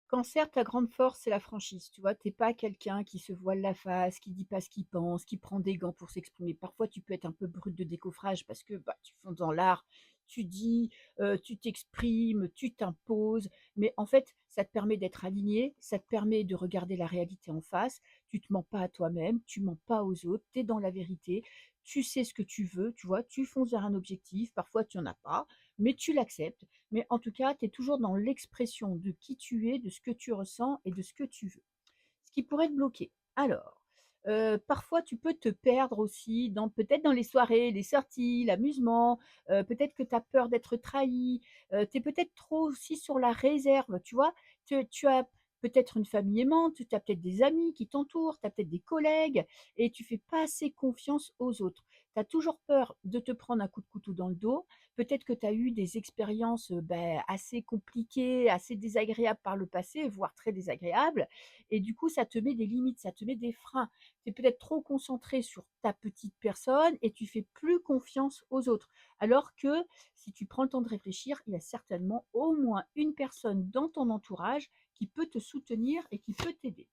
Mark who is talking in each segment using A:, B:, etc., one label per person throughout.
A: Cancer, ta grande force, c'est la franchise, tu vois? Tu es pas quelqu'un qui se voile la face, qui dit pas ce qu'il pense, qui prend des gants pour s'exprimer. Parfois, tu peux être un peu brute de décoffrage parce que, bah, tu fonces dans l'art, tu dis, tu t'exprimes, tu t'imposes, mais en fait, ça te permet d'être aligné, ça te permet de regarder la réalité en face. Tu te mens pas à toi-même, tu mens pas aux autres, tu es dans la vérité, tu sais ce que tu veux, tu vois? Tu fonces vers un objectif, parfois tu en as pas, mais tu l'acceptes. Mais en tout cas, tu es toujours dans l'expression de qui tu es, de ce que tu ressens et de ce que tu veux. Ce qui pourrait te bloquer. Alors, parfois tu peux te perdre aussi dans peut-être dans les soirées, les sorties, l'amusement, peut-être que tu as peur d'être trahi, tu es peut-être trop aussi sur la réserve, tu vois? Tu as peut-être une famille aimante, tu as peut-être des amis qui t'entourent, tu as peut-être des collègues et tu fais pas assez confiance aux autres. Tu as toujours peur de te prendre un coup de couteau dans le dos. Peut-être que tu as eu des expériences, assez compliquées, assez désagréables par le passé, voire très désagréables et du coup, ça te met des limites, ça te met des freins. Tu es peut-être trop concentré sur ta petite personne et tu fais plus confiance aux autres. Alors que si tu prends le temps de réfléchir, il y a certainement au moins une personne dans ton entourage qui peut te soutenir et qui peut t'aider.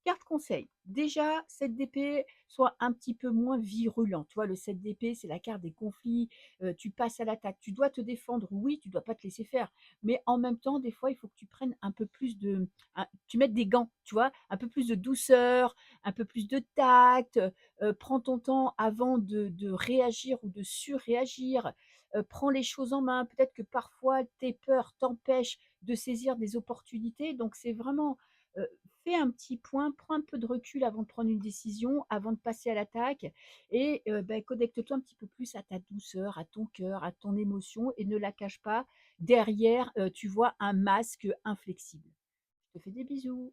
A: Carte conseil, déjà 7 d'épée, sois un petit peu moins virulent. Tu vois, le 7 d'épée, c'est la carte des conflits, tu passes à l'attaque. Tu dois te défendre, oui, tu dois pas te laisser faire, mais en même temps, des fois, il faut que tu prennes un peu plus de tu mettes des gants, tu vois? Un peu plus de douceur, un peu plus de tact, prends ton temps avant de réagir ou de surréagir, prends les choses en main. Peut-être que parfois tes peurs t'empêchent de saisir des opportunités, donc c'est vraiment, heu, fais un petit point, prends un peu de recul avant de prendre une décision, avant de passer à l'attaque et connecte-toi un petit peu plus à ta douceur, à ton cœur, à ton émotion et ne la cache pas derrière, tu vois, un masque inflexible. Je te fais des bisous.